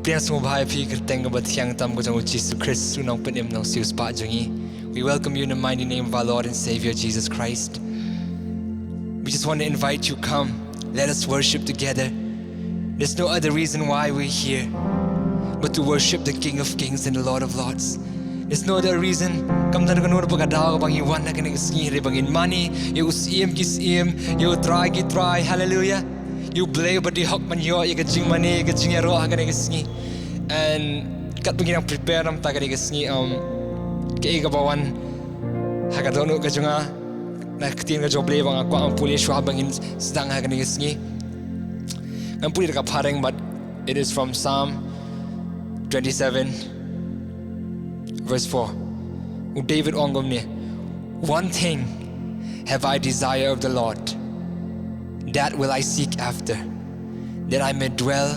We welcome you in the mighty name of our Lord and Savior Jesus Christ. We just want to invite you, come, let us worship together. There's no other reason why we're here but to worship the King of Kings and the Lord of Lords. There's no other reason. Come tanah kanur pagkadaw bang iwan na kanang isngiri bangin money, you usim kisim, you try ki try, hallelujah. You blay but the hok man yo, you kajing money, kajing yaro kanang isngi. And kat begin ang prepare nam ta kanang isngi kaigabawan hagadono kajunga na katin ka joble bang ako ang puli shwa bangin sedang kanang isngi. Ang puli ka pareng, but it is from Psalm 27 verse 4. David ongom ni, one thing have I desire of the Lord, that will I seek after, that I may dwell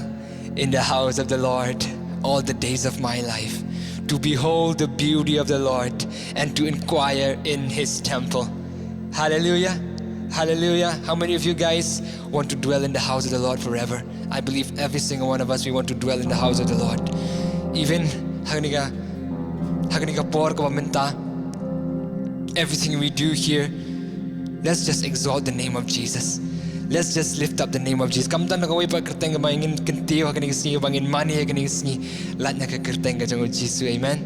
in the house of the Lord all the days of my life, to behold the beauty of the Lord and to inquire in His temple. Hallelujah. Hallelujah. How many of you guys want to dwell in the house of the Lord forever? I believe every single one of us, we want to dwell in the house of the Lord. Even everything we do here, let's just exalt the name of Jesus. Let's just lift up the name of Jesus. Kamtan nagaway pa kerteng bangin kentiyo kaning singi bangin mani kaning singi lat na kerteng ka jang Jesus. Amen.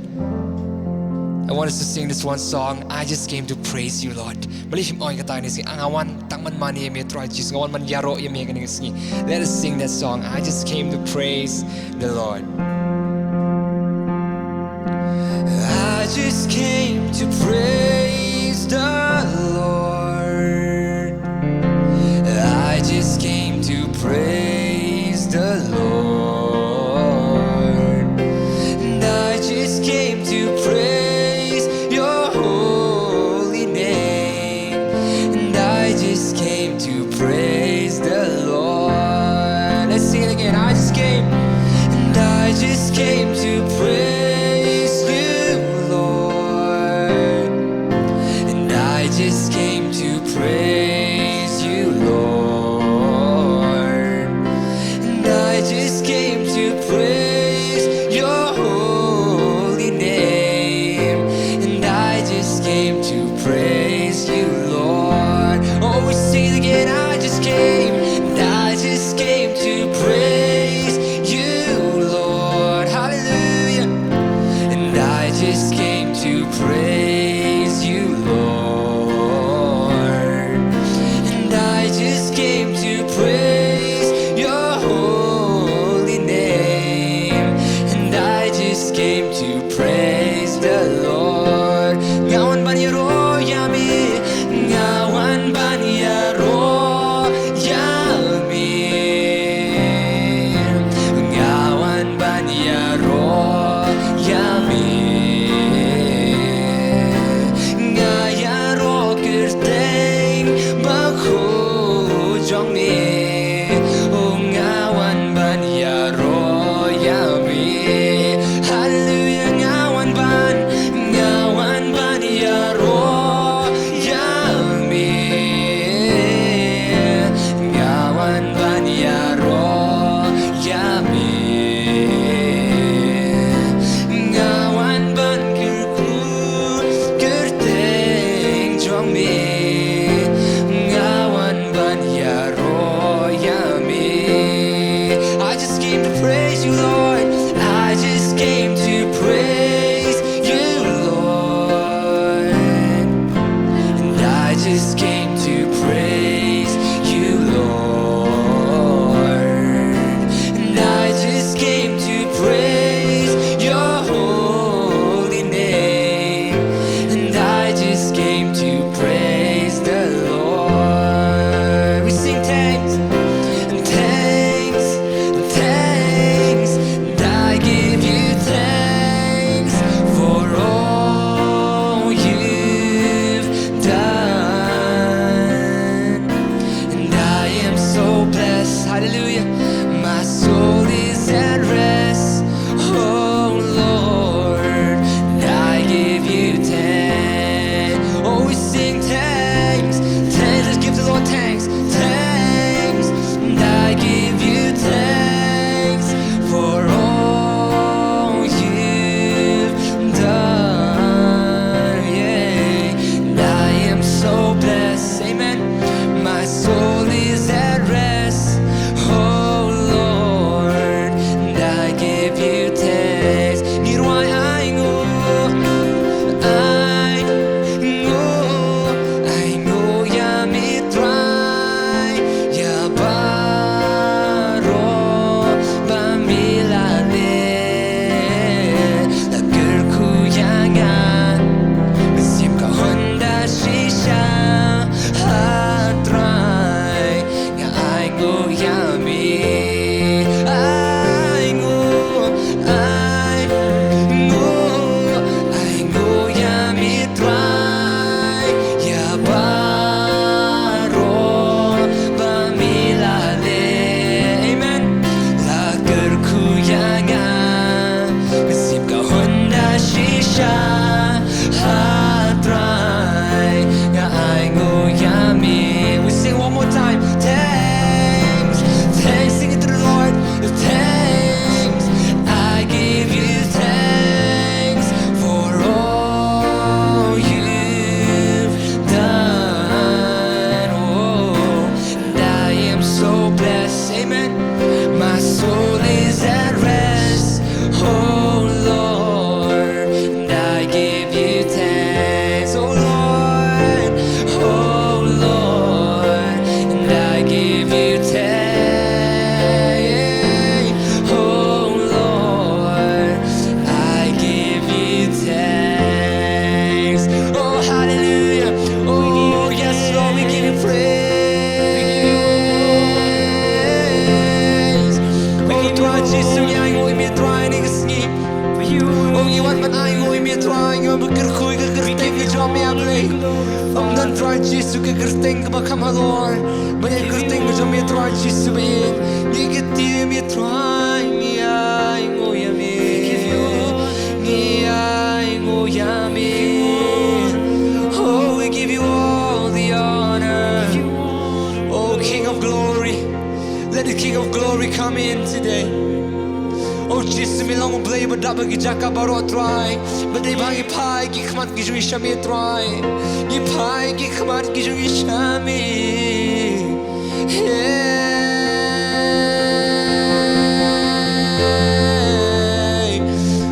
I want us to sing this one song. I just came to praise you, Lord. Malihim oy katang ni singi angawan tangman mani me try Jesus ngawan man yaro yemi kaning singi. Let us sing that song. I just came to praise the Lord. I just came to praise the Lord. I just came to praise the Lord. And I just came to praise your holy name. And I just came to praise the Lord. Let's sing it again. I just came. And I just came to praise just came to praise you, Lord. And I just came to praise your holy name. And I just came to praise you, Lord. Oh, we sing it again. I just came. And I just came to praise you, Lord. Hallelujah. And I just came to praise you, Lord. Thanks, and I give you thanks for all. me ablay. Om dan try Jesus ke kerteng ke bakam halor. Banyak kerteng ke jam try Jesus bain. Ni ketir me try ni ai ngoya me. Ni ai ngoya me. Oh, we give you all the honor. Oh, King of Glory, let the King of Glory come in today. Oh Jesus, me long play but double ki jaka baro try. But they bagi pai ki khmat ki jui shami try. Ki pai ki khmat ki jui shami. Hey.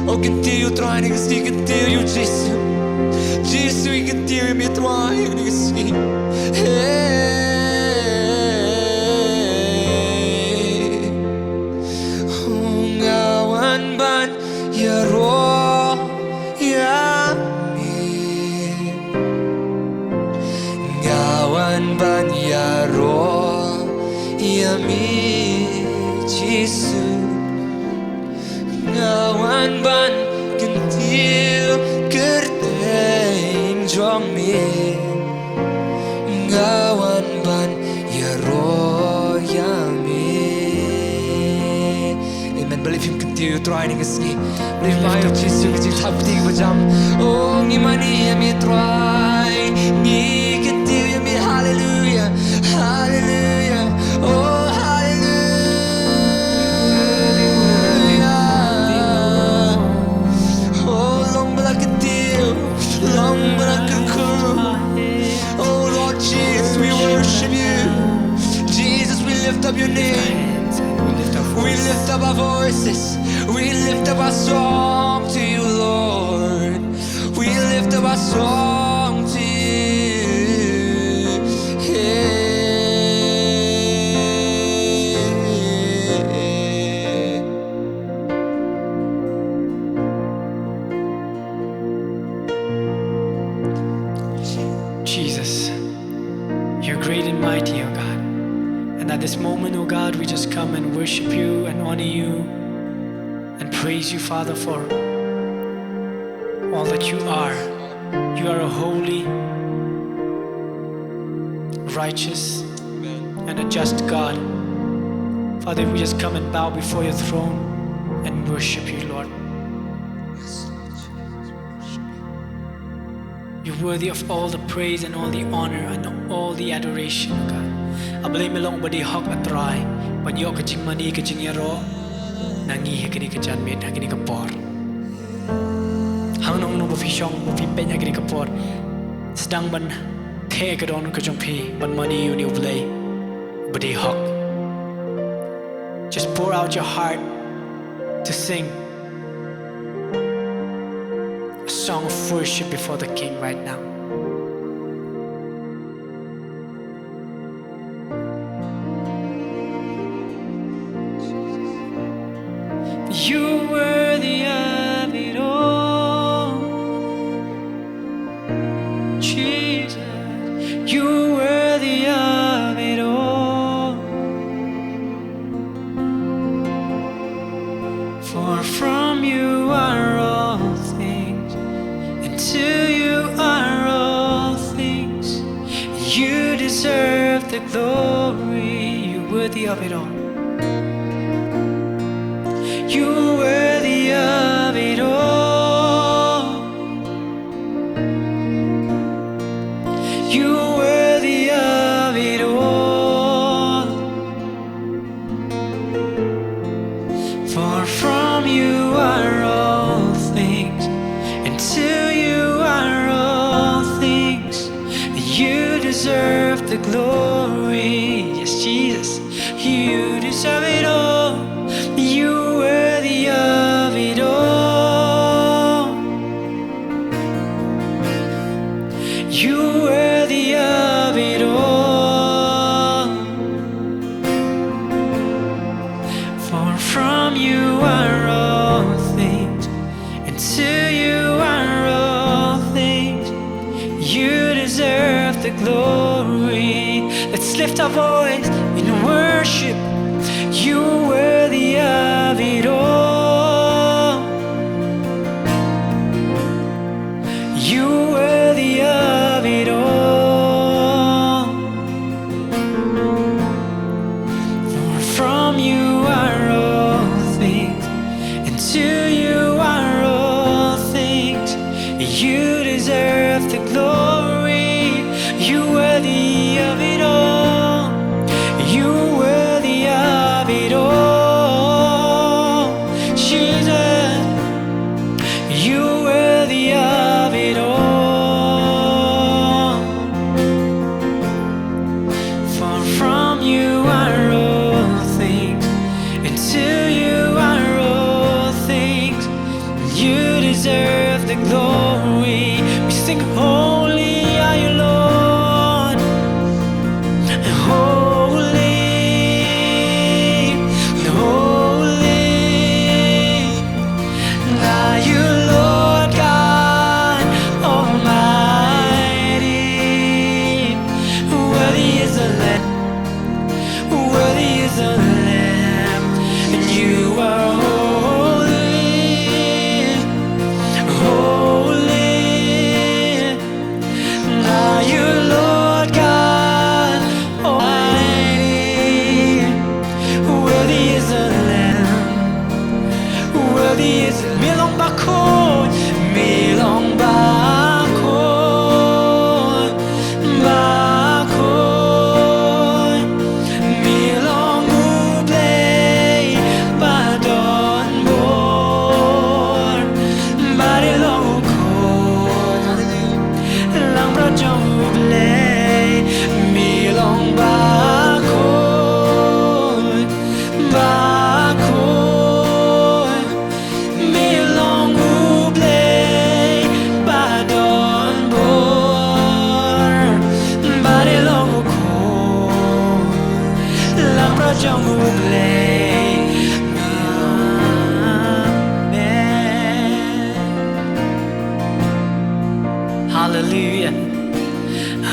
Oh, continue trying to see, continue Jesus. Jesus, we continue me trying to see. Hey. Ya roh ya mi ngawan ban ya roh ya mi Jesus ngawan ban kentil kertein jong mi ngawan ban ya roh ya mi. Amen. Believe him continue trying to see. Believe my Jesus you tap dig bajam. Oh ni mani me try. Ni continue me hallelujah. Hallelujah. Oh hallelujah. Oh long bala continue. Long bala kurkur. Oh Lord Jesus, we worship you. Jesus, we lift up your name. We lift up our voices. We lift up our song to you, Lord. We lift up our song to you. Hey. Jesus, you're great and mighty, oh God. And at this moment, oh God, we just come and worship you and honor you and praise you, Father, for all that you are. You are a holy, righteous, and a just God. Father, we just come and bow before your throne and worship you, Lord. You're worthy of all the praise and all the honor and all the adoration, oh God. I blame along body hawk a try, but you ka jing money ka jing yaro, nangi hekini ka jan made hakini ka por. Hang nong no fi shong fi pen hakini ka por. Sedang ban the ka don ka jong pi, ban money you new play, body hawk. Just pour out your heart to sing a song of worship before the King right now. You're worthy of it all, Jesus. You're worthy of it all. For from you are all things, and to you are all things. You deserve the glory. You're worthy of it all. You're worthy of it all. You're worthy of it all. For from you are all things, and to you are all things. You deserve the glory. Yes, Jesus, you deserve it all. You're worthy of it all. You're worthy of it all. For from you are all things, and to you are all things. You deserve the glory. Let's lift our voice in worship. You're worthy of it all. You're worthy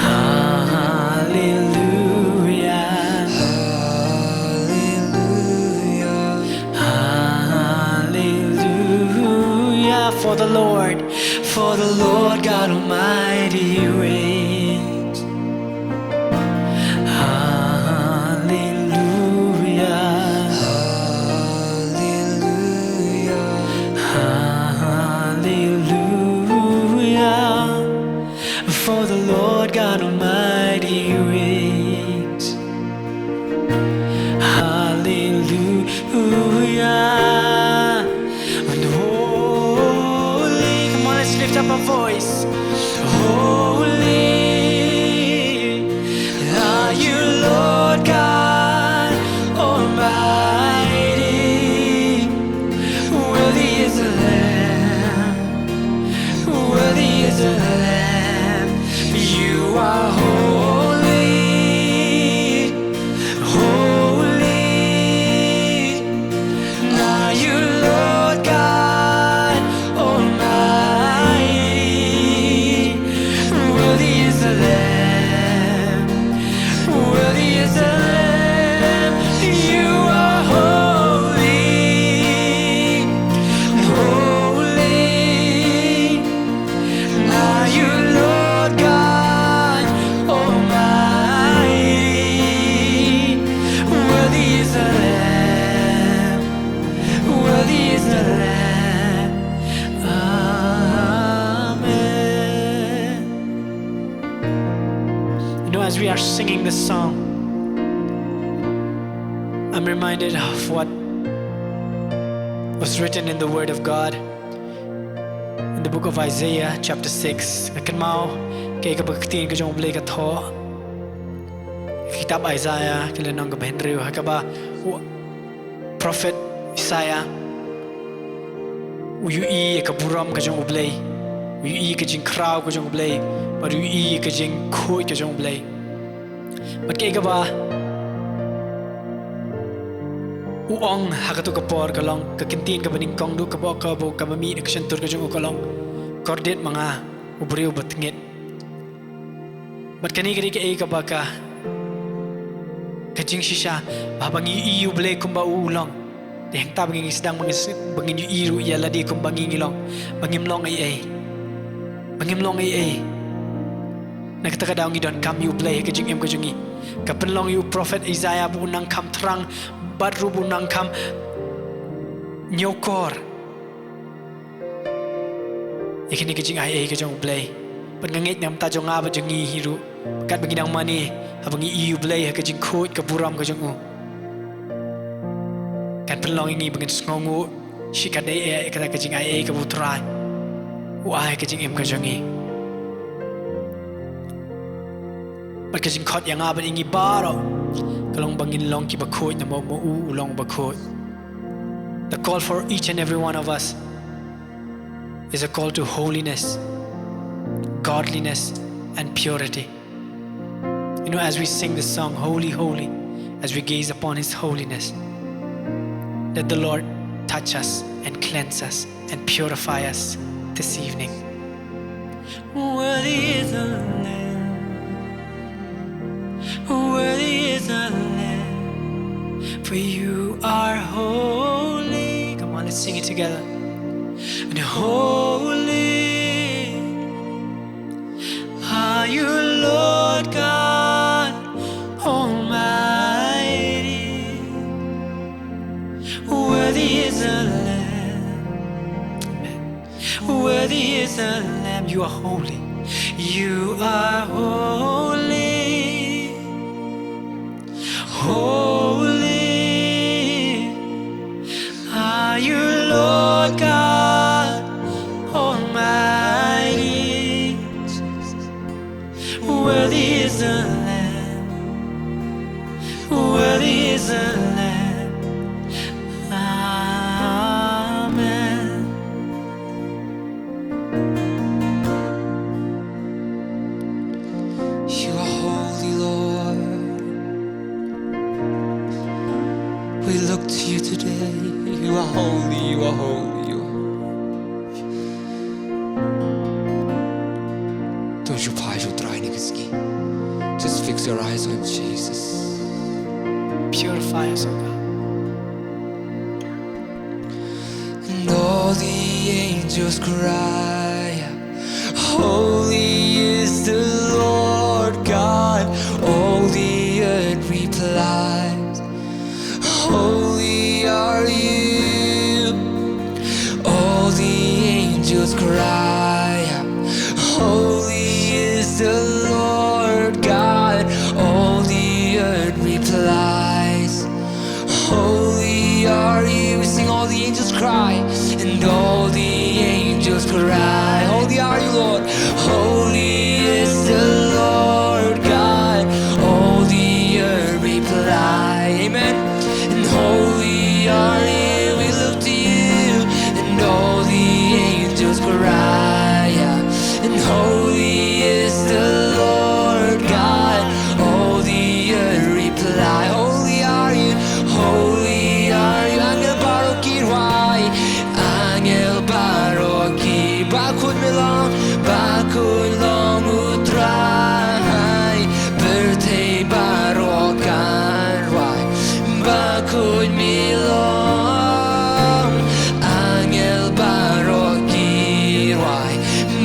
Hallelujah. Hallelujah. For the Lord God Almighty reigns. Hallelujah. Hallelujah. For the Lord God Almighty reigns. Hallelujah. And holy, come on, let's lift up our voice. Holy are you, Lord God Almighty. Worthy is the Lamb. Worthy is the Lamb. You are holy. Holy are you, Lord God Almighty. Worthy is the Lamb. Worthy is the Lamb. You are holy. Holy are you, Lord God Almighty. Worthy is the Lamb. Worthy is the Lamb. Amen. You know, as we are singing this song, I'm reminded of what was written in the Word of God in the book of Isaiah chapter 6. Kan mau kay kapagtin ka jong blay ka tho kitab Isaiah kila nang gabenriu hakaba prophet Isaiah uyu I ka buram ka jong blay uyu I ka jing kraw ka jong blay but uyu I ka jing khoi ka jong blay but kay ba uong hakatu ka por ka long ka kintin ka baning kong du ka bo ka bo ka mami ka sentur ka jong ka long kordet mga ubriu batngit but kani kani ka ba ka kajing shisha babangi iu blay kumba ulong dehang ta banging isdang bangin yu iru ya ladi kumbanging ilong bangim long ai nakataka daw ngidon kam yu blay kajing em kajungi kapenlong yu prophet Isaiah bu nang kam terang badru bu nang kam nyokor ikini kajing ai kajong blay pengangit nam ta jong aba jongi hiru kat bangidang mani abangi iu blay kajing khot ka buram kajong u kan penlong ini bangin sngongu shikat dai kata kajing ai ka butrai u ai kajing em kajongi but kajing khot yang aba ingi baro kalong bangin long ki bakhot na mo u long bakhot. The call for each and every one of us is a call to holiness, godliness and purity. You know, as we sing this song, Holy, Holy, as we gaze upon His holiness, let the Lord touch us and cleanse us and purify us this evening. Worthy is the Lamb. Worthy is the Lamb. For you are holy. Come on, let's sing it together. And holy are you, Lord God Almighty. Worthy is the Lamb. Worthy is the Lamb. You are holy. You are holy. Holy are you, Lord God Almighty. Worthy is the Lamb. Worthy is the Lamb. Amen. You are holy, Lord. We look to you today. You are holy, you are holy, you are holy. Don't you pie you try niggas. your eyes on Jesus. Purify us, oh God. And all the angels cry, holy is the Lord God. All the earth replies, holy are you. All the angels cry, holy is the Lord God. All the earth replies, holy are you. We sing, all the angels cry, and all the angels cry, holy are you, Lord. Holy is the Lord God. All the earth reply, amen. And holy are you, we look to you. And all the angels cry, and holy is the Lord God. All the earth reply, holy are you, holy are you. Angel barokir why, angel barokir bakun melong utrai birthday barokan why bakun melong angel barokir why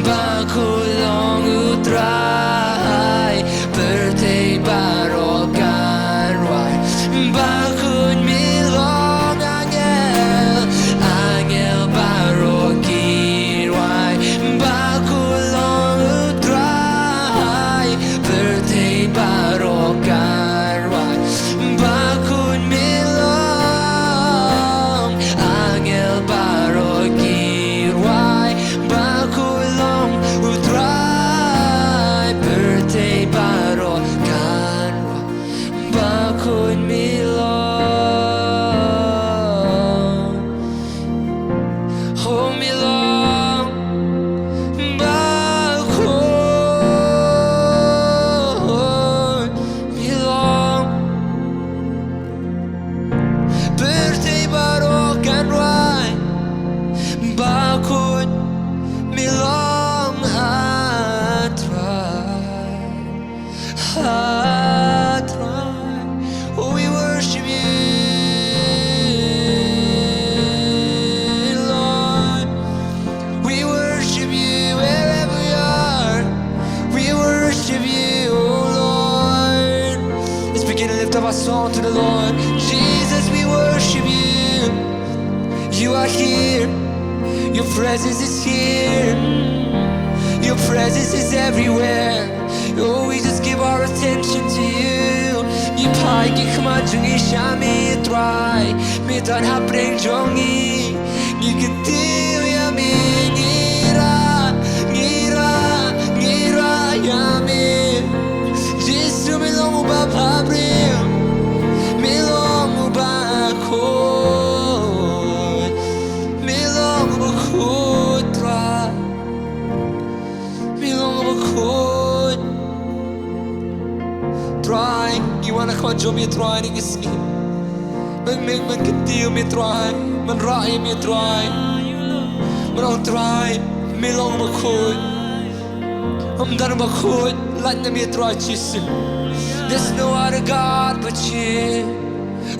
bakun utrai birthday barokan why bakun melong angel barokir why bakun utrai birthday barokan why bakun melong angel barokir why bakun utrai birthday barokan why bakun melong oh melong bakun melong birthday barokan why bakun melong atrai. Oh, we worship you, Lord. We worship you wherever we are. We worship you, oh Lord. Let's begin to lift up our song to the Lord. Jesus, we worship you. You are here. Your presence is here. Your presence is everywhere. Oh, we just give our attention to you. You 파이기 그만 중이 샤미 드라이 미단 하프랭 종이 니 그때야 미니라 니라 야미 지수 밀롱우 바파브리 밀롱우 바코 밀롱우 바코 드라이 밀롱우 바코 try, you wanna conjure me try ni kasi man katil me try, man rai me try, man on try, me long makud, dar makud, let me try Jesus. There's no other God but you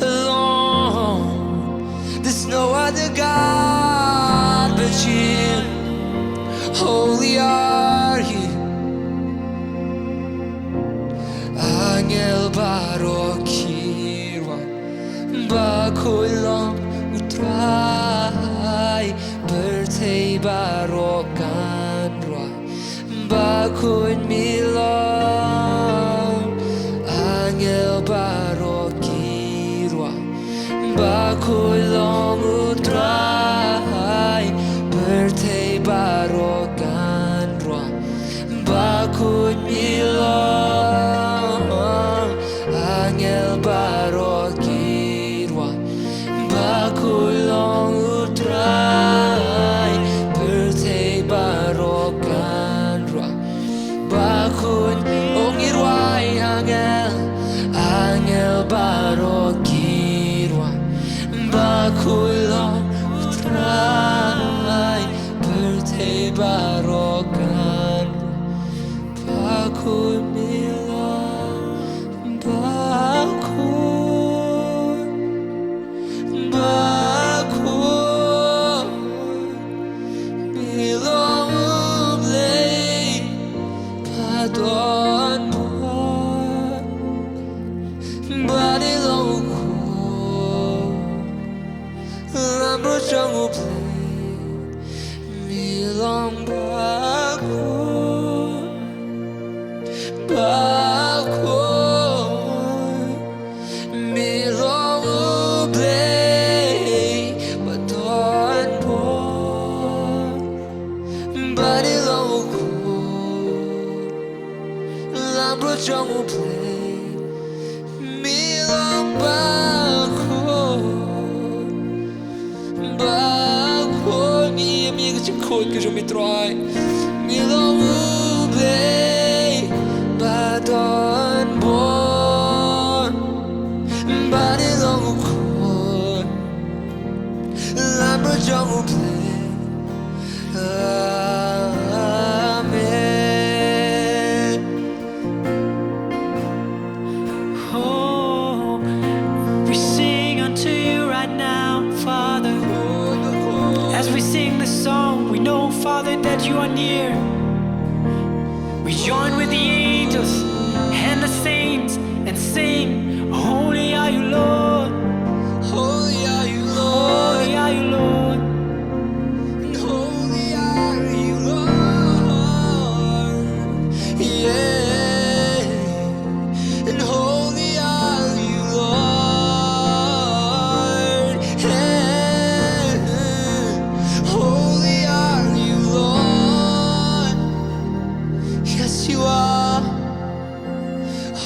alone. There's no other God but you. Holy are you. Angel barokir bakulong utrai birthday barokan bakun milong angel barokir bakulong utrai birthday barokan bakun milong angel barokirwa bakulong utrai birthday barokanwa bakun ongirwai angel barokirwa bakulong utrai birthday barokanwa bakun milong ako milong ublay Baton po Banilong ko Lambro trong ublay Milong bako Bako Ni amiga chim khôn que je me trai Milong ublay Baton bon Banilong ko Lambro trong ublay Amen. Oh, we sing unto you right now, Father. As we sing this song, we know, Father, that you are near. We join with the angels and the saints and sing, Holy are you, Lord. Holy are you, Lord. Holy are you, Lord. And holy are you, Lord. Yeah. And holy are you, Lord. Yeah. Holy are you, Lord. Yes, you are.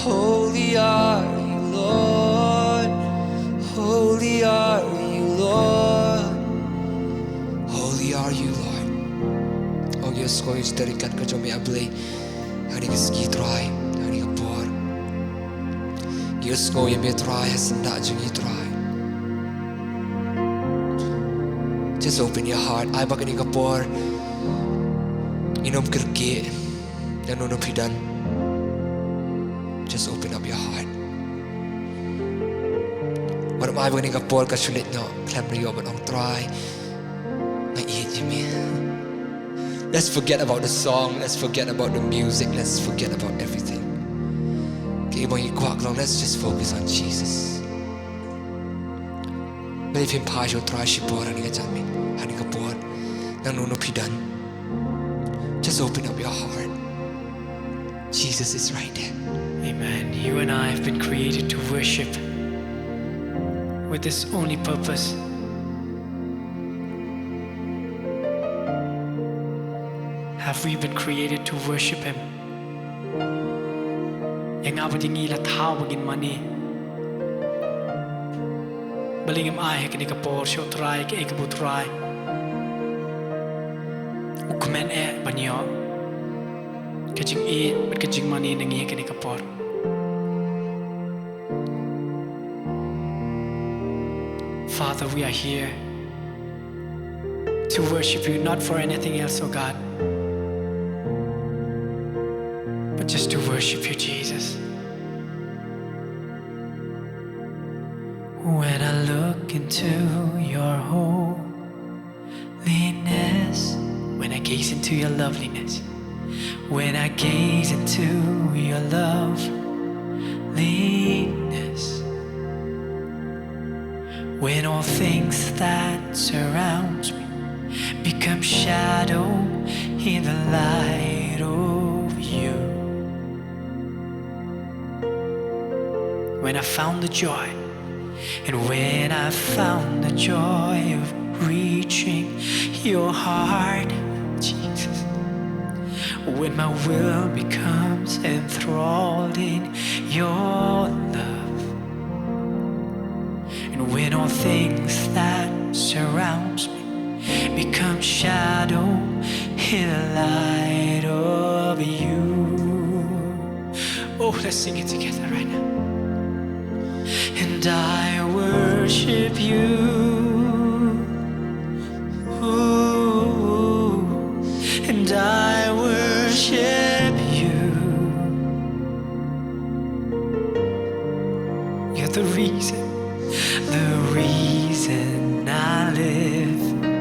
Holy are you, Lord. Holy are you, Lord. Holy are you, Lord. Oh yes, ko is terikat ka jo me ablay. Hari ka ski try, hari ka por. Yes, ko ye me try has not jungi try. Just open your heart. Ay bagani ka por. Inom kerke. Nanono pidan. Just open up your heart. What am I going to pour ka sulit no? Clamrio but on try. Let's forget about the song. Let's forget about the music. Let's forget about everything. Let's just focus on Jesus. Believe him pa siya try siya por hani ka jami. Hani ka por. Nanono pidan. Just open up your heart. Jesus is right there. Amen. You and I have been created to worship with this only purpose. Have we been created to worship Him? Yang apa dingi la thao bagin mani. Balingam ai he kini kapor sho try ke ek bu try. Ukmen banyo. Kajing but kajing mani nangi kini kapor. Father, we are here to worship you, not for anything else, oh God, but just to worship you, Jesus. When I look into your holiness, when I gaze into your loveliness, when I gaze into your loveliness, when all things that surround me become shadow in the light of you, when I found the joy, and when I found the joy of reaching your heart, Jesus, when my will becomes enthralled in your love, and when all things that surrounds me become shadow in the light of you. Oh, let's sing it together right now. And I worship you. Ooh, and I worship you. You're the reason I live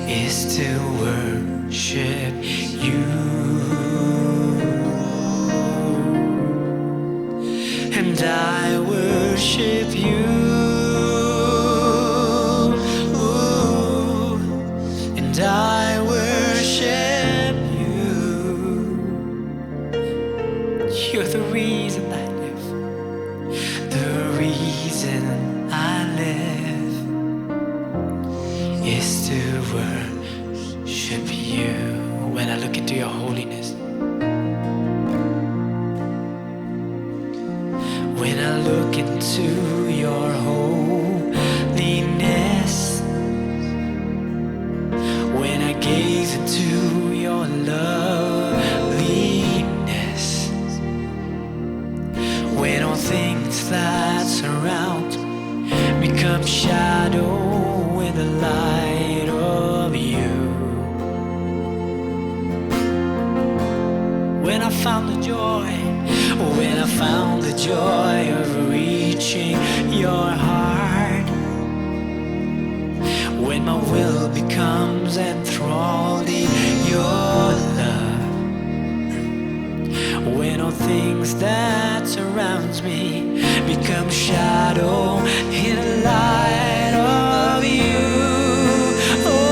is to worship you. And I worship you. And I worship you. You're the reason I live. The reason I live is to worship you. When I look into your holiness, when I look into your holiness, when I gaze into your loveliness, when all things that surround become shadow in the light of you. When I found the joy, when I found the joy of reaching your heart, when my will becomes enthralled in your love, when all things that surrounds me become shadow in the light of you. Oh,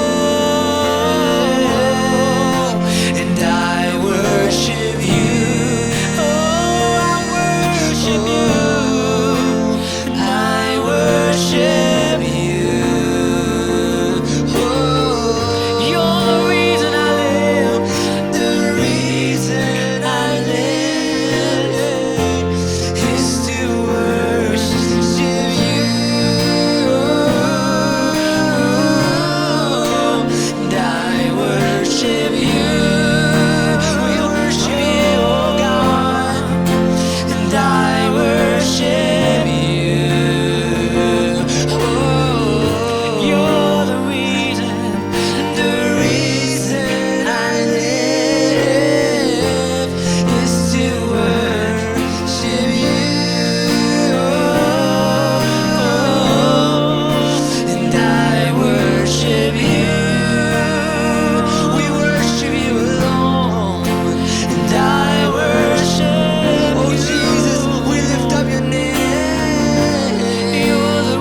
and I worship you. Oh, I worship you. I worship you. Oh, you're the reason I live. The reason I live is to worship you. And I worship you. We worship you, oh God. And I worship you. Oh, you're the reason I live is to worship you. And I worship you. We worship you alone. And I worship you. Oh Jesus, we lift up your name. You're the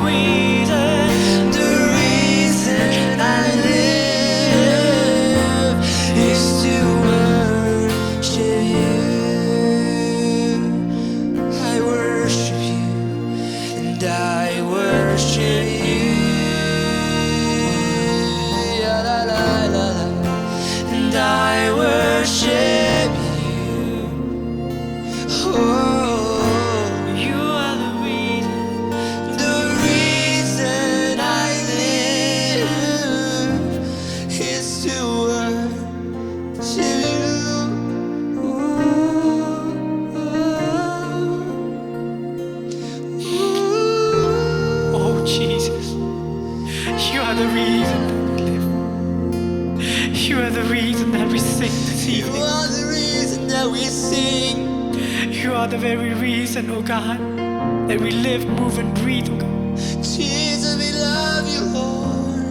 reason I live is to worship you. I worship you, and I worship you. Ya la la la la. And I worship you. Oh, you are the reason I live is to worship you. Oh Jesus, you are the reason that we live. You are the reason that we sing this You evening. are the reason that we sing. You are the very reason, oh God, that we live, move, and breathe, oh God. Jesus, we love you, Lord.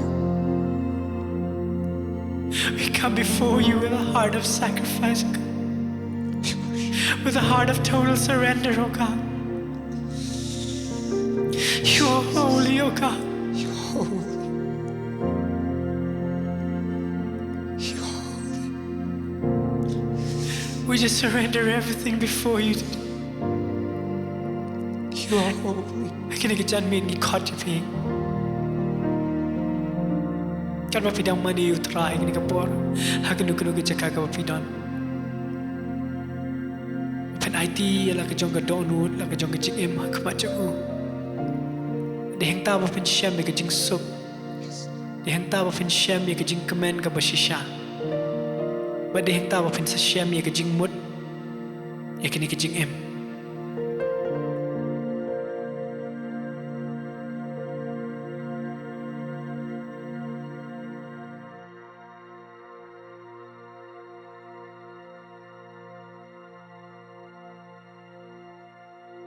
We come before you with a heart of sacrifice, oh God. With a heart of total surrender, oh God. You are holy, oh God. You're holy. You're holy. We just surrender everything before you. You are holy. Kini kita jangan kau tipi. Kan mapidang mani utrai kini kapor. Hakin dukun kita jaga mapidang. Pen IT ala kejong kedonut, ala kejong kejing em kemacau. Deheng tahu pen syam kejing sup. Deheng tahu pen syam kejing kemen kabasisha. But deheng tahu pen syam kejing mut. Yakini kejing em.